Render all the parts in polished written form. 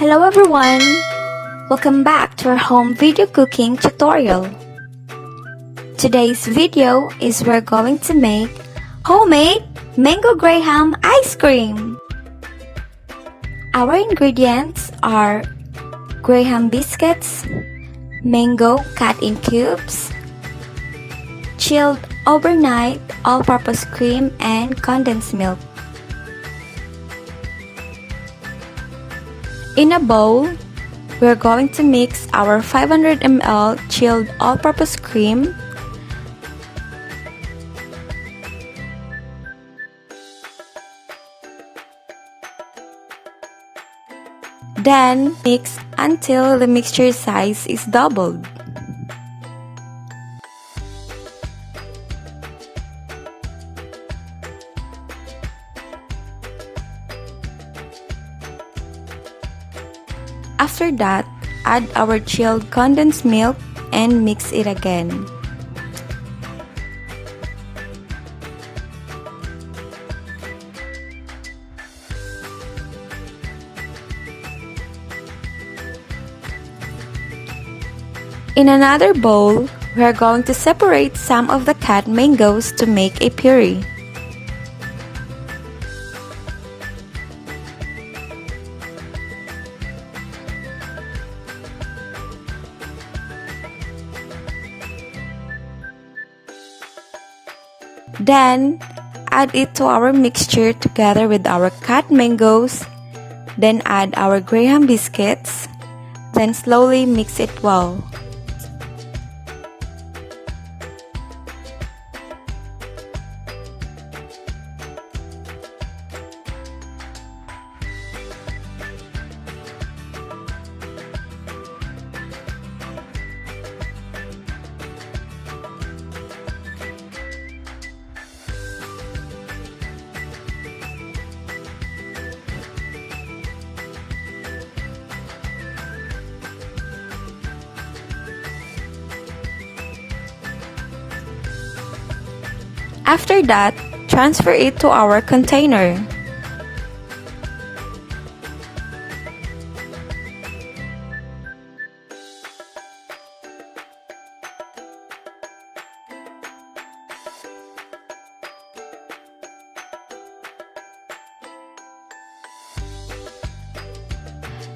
Hello everyone! Welcome back to our home video cooking tutorial. Today's video is we're going to make homemade mango graham ice cream. Our ingredients are graham biscuits, mango cut in cubes, chilled overnight all-purpose cream, and condensed milk. In a bowl, we're going to mix our 500 ml chilled all-purpose cream, then mix until the mixture size is doubled. After that, add our chilled condensed milk and mix it again. In another bowl, we are going to separate some of the cut mangoes to make a puree. Then, add it to our mixture together with our cut mangoes. Then add our graham biscuits. Then slowly mix it well. After that, transfer it to our container.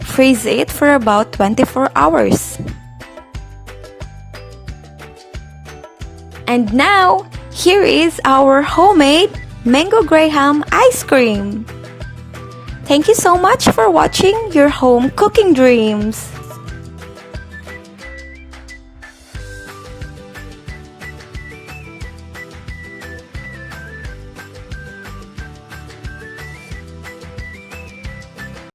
Freeze it for about 24 hours. And now, here is our homemade mango graham ice cream. Thank you so much for watching your home cooking dreams.